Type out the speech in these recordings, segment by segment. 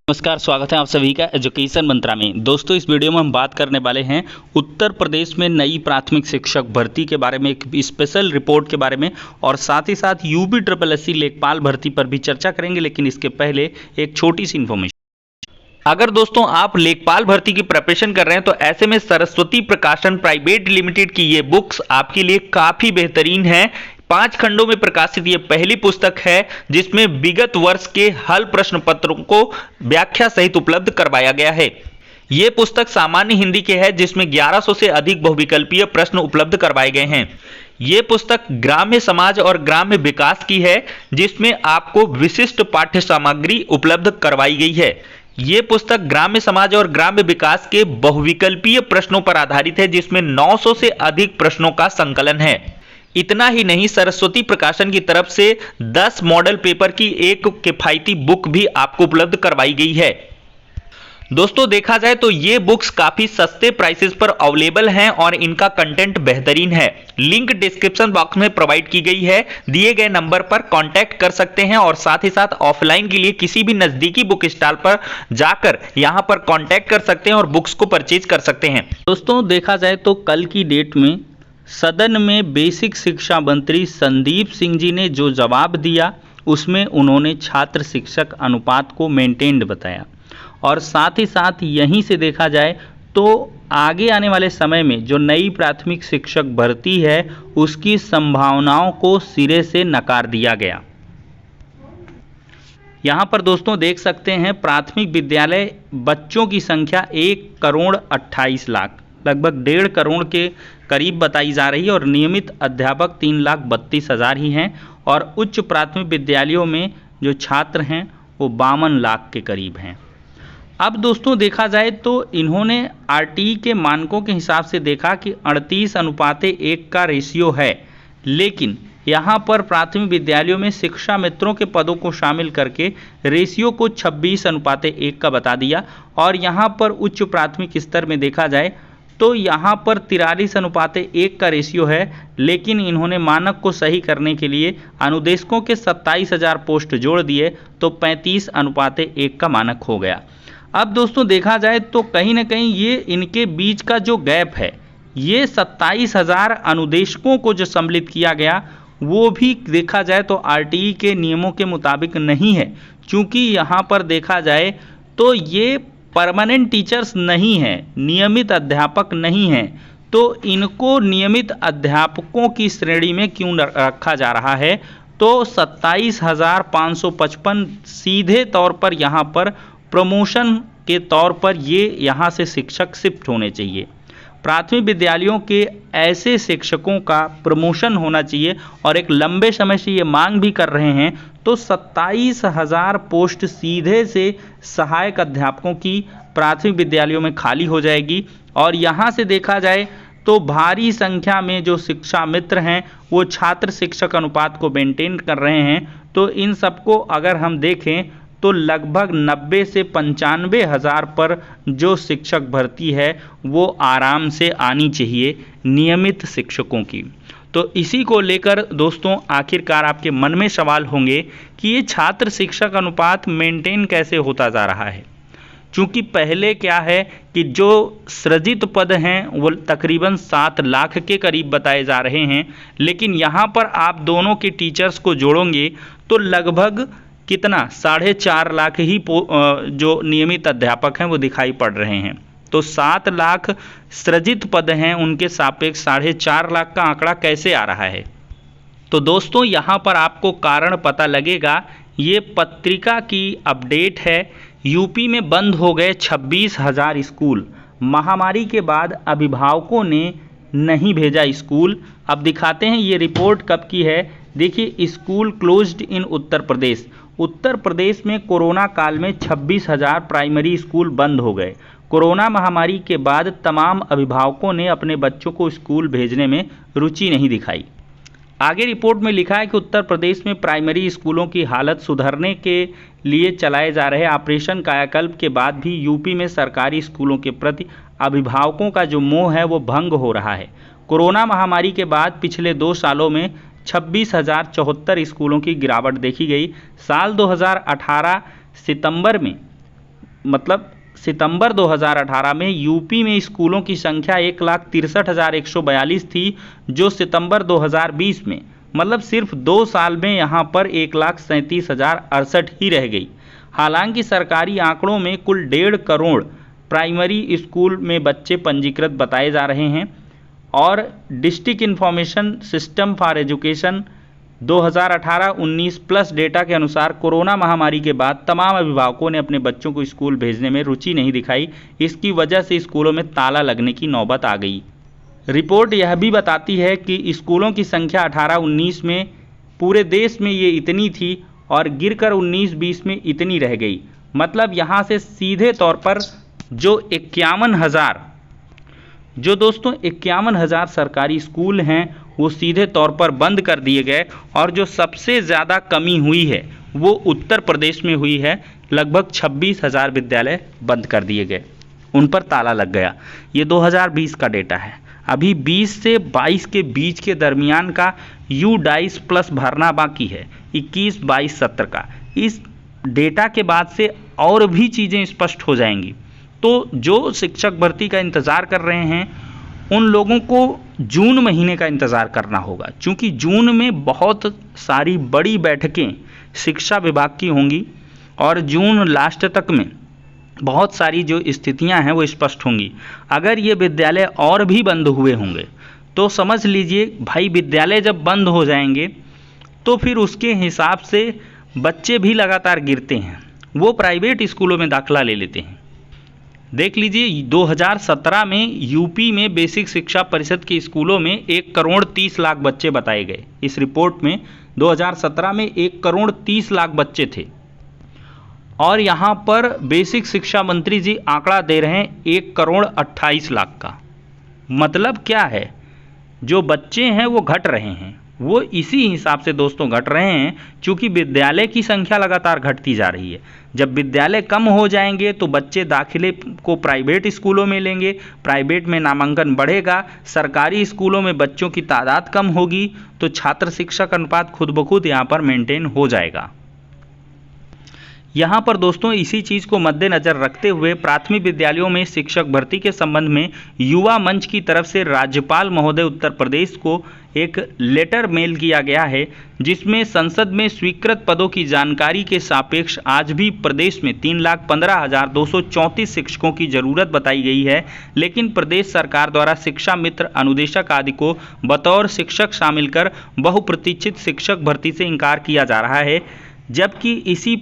नमस्कार, स्वागत है आप सभी का एजुकेशन मंत्रा में। दोस्तों, इस वीडियो में हम बात करने वाले हैं उत्तर प्रदेश में नई प्राथमिक शिक्षक भर्ती के बारे में, एक स्पेशल रिपोर्ट के बारे में, और साथ ही साथ यूपी SSSC लेखपाल भर्ती पर भी चर्चा करेंगे। लेकिन इसके पहले एक छोटी सी इन्फॉर्मेशन। अगर दोस्तों आप लेखपाल भर्ती की प्रिपरेशन कर रहे हैं तो ऐसे में सरस्वती प्रकाशन प्राइवेट लिमिटेड की ये बुक्स आपके लिए काफ़ी बेहतरीन है। 5 खंडों में प्रकाशित ये पहली पुस्तक है जिसमें विगत वर्ष के हल प्रश्न पत्रों को व्याख्या सहित उपलब्ध करवाया गया है। ये पुस्तक सामान्य हिंदी के है जिसमें 1100 से अधिक बहुविकल्पीय प्रश्न उपलब्ध करवाए गए हैं। ये पुस्तक ग्राम्य समाज और ग्राम्य विकास की है जिसमें आपको विशिष्ट पाठ्य सामग्री उपलब्ध करवाई गई है। ये पुस्तक ग्राम्य समाज और ग्राम्य विकास के बहुविकल्पीय प्रश्नों पर आधारित है जिसमें 900 से अधिक प्रश्नों का संकलन है। इतना ही नहीं, सरस्वती प्रकाशन की तरफ से 10 मॉडल पेपर की एक किफायती बुक भी आपको उपलब्ध करवाई गई है। दोस्तों, देखा जाए तो ये बुक्स काफी सस्ते प्राइसेस पर अवेलेबल हैं और इनका कंटेंट बेहतरीन है। लिंक डिस्क्रिप्शन बॉक्स में प्रोवाइड की गई है। दिए गए नंबर पर कांटेक्ट कर सकते हैं और साथ ही साथ ऑफलाइन के लिए किसी भी नजदीकी बुक स्टॉल पर जाकर यहां पर कांटेक्ट कर सकते हैं और बुक्स को परचेज कर सकते हैं। दोस्तों, देखा जाए तो कल की डेट में सदन में बेसिक शिक्षा मंत्री संदीप सिंह जी ने जो जवाब दिया उसमें उन्होंने छात्र शिक्षक अनुपात को मेंटेन्ड बताया, और साथ ही साथ यहीं से देखा जाए तो आगे आने वाले समय में जो नई प्राथमिक शिक्षक भर्ती है उसकी संभावनाओं को सिरे से नकार दिया गया। यहाँ पर दोस्तों देख सकते हैं, प्राथमिक विद्यालय बच्चों की संख्या 1,28,00,000, लगभग 1.5 करोड़ के करीब बताई जा रही है, और नियमित अध्यापक 3,32,000 ही हैं, और उच्च प्राथमिक विद्यालयों में जो छात्र हैं वो 52 लाख के करीब हैं। अब दोस्तों देखा जाए तो इन्होंने आरटीई के मानकों के हिसाब से देखा कि 38:1 का रेशियो है, लेकिन यहाँ पर प्राथमिक विद्यालयों में शिक्षा मित्रों के पदों को शामिल करके रेशियो को 26:1 का बता दिया, और यहाँ पर उच्च प्राथमिक स्तर में देखा जाए तो यहाँ पर 43:1 का रेशियो है, लेकिन इन्होंने मानक को सही करने के लिए अनुदेशकों के 27,000 पोस्ट जोड़ दिए तो 35:1 का मानक हो गया। अब दोस्तों देखा जाए तो कहीं ना कहीं ये इनके बीच का जो गैप है, ये 27,000 अनुदेशकों को जो सम्मिलित किया गया वो भी देखा जाए तो आरटीई के नियमों के मुताबिक नहीं है, क्योंकि यहाँ पर देखा जाए तो ये परमानेंट टीचर्स नहीं हैं, नियमित अध्यापक नहीं हैं, तो इनको नियमित अध्यापकों की श्रेणी में क्यों रखा जा रहा है? तो 27,555 सीधे तौर पर यहाँ पर प्रमोशन के तौर पर ये यहाँ से शिक्षक शिफ्ट होने चाहिए। प्राथमिक विद्यालयों के ऐसे शिक्षकों का प्रमोशन होना चाहिए, और एक लंबे समय से ये मांग भी कर रहे हैं। तो 27,000 पोस्ट सीधे से सहायक अध्यापकों की प्राथमिक विद्यालयों में खाली हो जाएगी, और यहाँ से देखा जाए तो भारी संख्या में जो शिक्षा मित्र हैं वो छात्र शिक्षक अनुपात को मेंटेन कर रहे हैं। तो इन सबको अगर हम देखें तो लगभग 90 से 95 हज़ार पर जो शिक्षक भर्ती है वो आराम से आनी चाहिए नियमित शिक्षकों की। तो इसी को लेकर दोस्तों आखिरकार आपके मन में सवाल होंगे कि ये छात्र शिक्षक अनुपात मेंटेन कैसे होता जा रहा है, क्योंकि पहले क्या है कि जो सृजित पद हैं वो तकरीबन 7 लाख के करीब बताए जा रहे हैं, लेकिन यहाँ पर आप दोनों के टीचर्स को जोड़ोगे तो लगभग कितना 4.5 लाख ही जो नियमित अध्यापक हैं वो दिखाई पड़ रहे हैं। तो 7 लाख सृजित पद हैं, उनके सापेक्ष 4.5 लाख का आंकड़ा कैसे आ रहा है? तो दोस्तों यहाँ पर आपको कारण पता लगेगा। ये पत्रिका की अपडेट है। यूपी में बंद हो गए 26,000 स्कूल। महामारी के बाद अभिभावकों ने नहीं भेजा स्कूल। अब दिखाते हैं ये रिपोर्ट कब की है। देखिए, स्कूल क्लोज्ड इन उत्तर प्रदेश। उत्तर प्रदेश में कोरोना काल में 26,000 प्राइमरी स्कूल बंद हो गए। कोरोना महामारी के बाद तमाम अभिभावकों ने अपने बच्चों को स्कूल भेजने में रुचि नहीं दिखाई। आगे रिपोर्ट में लिखा है कि उत्तर प्रदेश में प्राइमरी स्कूलों की हालत सुधारने के लिए चलाए जा रहे ऑपरेशन कायाकल्प के बाद भी यूपी में सरकारी स्कूलों के प्रति अभिभावकों का जो मोह है वो भंग हो रहा है। कोरोना महामारी के बाद पिछले 2 सालों में 26,074 स्कूलों की गिरावट देखी गई। साल 2018 सितंबर में मतलब सितंबर 2018 में यूपी में स्कूलों की संख्या 1,63,142 थी, जो सितंबर 2020 में मतलब सिर्फ 2 साल में यहाँ पर 1,37,068 ही रह गई। हालांकि सरकारी आंकड़ों में कुल 1.5 करोड़ प्राइमरी स्कूल में बच्चे पंजीकृत बताए जा रहे हैं और district information system for education 2018-19 plus data के अनुसार कोरोना महामारी के बाद तमाम अभिभावकों ने अपने बच्चों को स्कूल भेजने में रुचि नहीं दिखाई। इसकी वजह से स्कूलों में ताला लगने की नौबत आ गई। रिपोर्ट यह भी बताती है कि स्कूलों की संख्या 18-19 में पूरे देश में ये इतनी थी और गिरकर 19-20 में इतनी रह गई। मतलब यहाँ से सीधे तौर पर जो 51,000 सरकारी स्कूल हैं वो सीधे तौर पर बंद कर दिए गए और जो सबसे ज़्यादा कमी हुई है वो उत्तर प्रदेश में हुई है। लगभग 26,000 विद्यालय बंद कर दिए गए, उन पर ताला लग गया। ये 2020 का डेटा है। अभी 20 से 22 के बीच के दरमियान का U-22 प्लस भरना बाकी है 21-22 सत्र का। इस डेटा के बाद से और भी चीज़ें स्पष्ट हो जाएंगी। तो जो शिक्षक भर्ती का इंतज़ार कर रहे हैं उन लोगों को जून महीने का इंतज़ार करना होगा, क्योंकि जून में बहुत सारी बड़ी बैठकें शिक्षा विभाग की होंगी और जून लास्ट तक में बहुत सारी जो स्थितियां हैं वो स्पष्ट होंगी। अगर ये विद्यालय और भी बंद हुए होंगे तो समझ लीजिए भाई, विद्यालय जब बंद हो जाएंगे तो फिर उसके हिसाब से बच्चे भी लगातार गिरते हैं, वो प्राइवेट स्कूलों में दाखिला ले लेते हैं। देख लीजिए 2017 में यूपी में बेसिक शिक्षा परिषद के स्कूलों में 1,30,00,000 बच्चे बताए गए। इस रिपोर्ट में 2017 में 1,30,00,000 बच्चे थे और यहाँ पर बेसिक शिक्षा मंत्री जी आंकड़ा दे रहे हैं 1,28,00,000 का। मतलब क्या है, जो बच्चे हैं वो घट रहे हैं, वो इसी हिसाब से दोस्तों घट रहे हैं क्योंकि विद्यालय की संख्या लगातार घटती जा रही है। जब विद्यालय कम हो जाएंगे तो बच्चे दाखिले को प्राइवेट स्कूलों में लेंगे, प्राइवेट में नामांकन बढ़ेगा, सरकारी स्कूलों में बच्चों की तादाद कम होगी तो छात्र शिक्षक अनुपात खुद ब खुद यहाँ पर मेंटेन हो जाएगा। यहाँ पर दोस्तों इसी चीज़ को मद्देनज़र रखते हुए प्राथमिक विद्यालयों में शिक्षक भर्ती के संबंध में युवा मंच की तरफ से राज्यपाल महोदय उत्तर प्रदेश को एक लेटर मेल किया गया है, जिसमें संसद में स्वीकृत पदों की जानकारी के सापेक्ष आज भी प्रदेश में 3,15,234 शिक्षकों की ज़रूरत बताई गई है। लेकिन प्रदेश सरकार द्वारा शिक्षा मित्र, अनुदेशक आदि को बतौर शिक्षक शामिल कर बहुप्रतीक्षित शिक्षक भर्ती से इनकार किया जा रहा है, जबकि इसी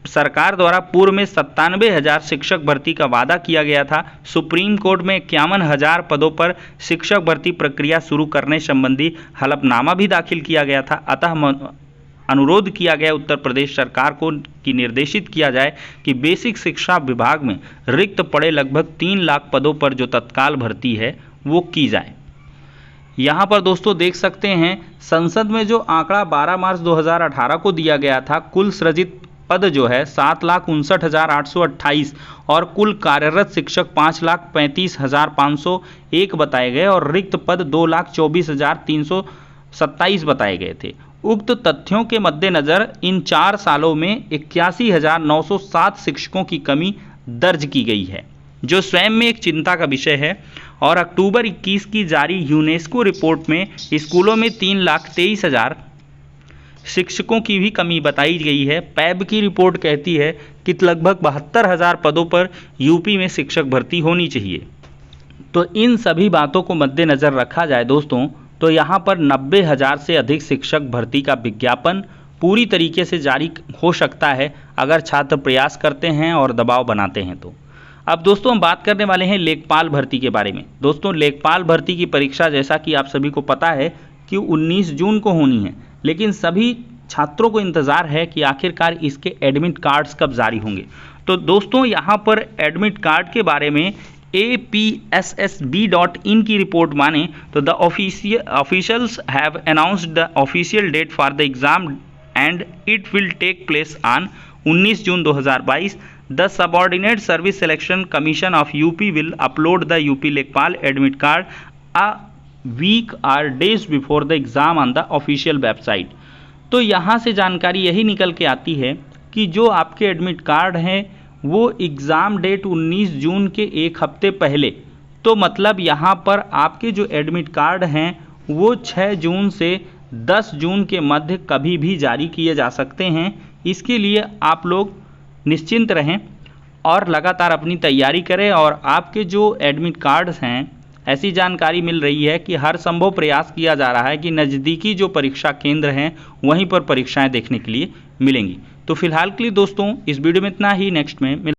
सरकार द्वारा पूर्व में 97,000 शिक्षक भर्ती का वादा किया गया था। सुप्रीम कोर्ट में 51,000 पदों पर शिक्षक भर्ती प्रक्रिया शुरू करने संबंधी हलफनामा भी दाखिल किया गया था। अतः अनुरोध किया गया उत्तर प्रदेश सरकार को कि निर्देशित किया जाए कि बेसिक शिक्षा विभाग में रिक्त पड़े लगभग 3 लाख पदों पर जो तत्काल भर्ती है वो की जाए। यहाँ पर दोस्तों देख सकते हैं संसद में जो आंकड़ा 12 मार्च 2018 को दिया गया था, कुल सृजित पद जो है 7,59,828 और कुल कार्यरत शिक्षक 5,35,501 बताए गए और रिक्त पद 2,24,327 बताए गए थे। उक्त तथ्यों के मद्देनज़र इन 4 सालों में 81,907 शिक्षकों की कमी दर्ज की गई है, जो स्वयं में एक चिंता का विषय है। और अक्टूबर 21 की जारी यूनेस्को रिपोर्ट में स्कूलों में 3,23,000 शिक्षकों की भी कमी बताई गई है। पैब की रिपोर्ट कहती है कि लगभग 72,000 पदों पर यूपी में शिक्षक भर्ती होनी चाहिए। तो इन सभी बातों को मद्देनज़र रखा जाए दोस्तों तो यहाँ पर 90,000 से अधिक शिक्षक भर्ती का विज्ञापन पूरी तरीके से जारी हो सकता है अगर छात्र प्रयास करते हैं और दबाव बनाते हैं तो। अब दोस्तों हम बात करने वाले हैं लेखपाल भर्ती के बारे में। दोस्तों लेखपाल भर्ती की परीक्षा जैसा कि आप सभी को पता है कि 19 जून को होनी है, लेकिन सभी छात्रों को इंतज़ार है कि आखिरकार इसके एडमिट कार्ड्स कब जारी होंगे। तो दोस्तों यहाँ पर एडमिट कार्ड के बारे में APSSB.in की रिपोर्ट माने तो the officials have announced the official date for the exam and it will take place on 19 June 2022। The subordinate service selection commission of UP will upload the UP Lekhpal admit card a week or days before the exam on the official website. तो यहाँ से जानकारी यही निकल के आती है कि जो आपके एडमिट कार्ड हैं वो एग्ज़ाम डेट 19 जून के एक हफ्ते पहले। तो मतलब यहाँ पर आपके जो एडमिट कार्ड हैं वो 6 जून से 10 जून के मध्य कभी भी जारी किए जा सकते हैं। इसके लिए आप लोग निश्चिंत रहें और लगातार अपनी तैयारी करें। और आपके जो एडमिट कार्ड्स हैं, ऐसी जानकारी मिल रही है कि हर संभव प्रयास किया जा रहा है कि नज़दीकी जो परीक्षा केंद्र हैं वहीं पर परीक्षाएं देखने के लिए मिलेंगी। तो फिलहाल के लिए दोस्तों इस वीडियो में इतना ही। नेक्स्ट में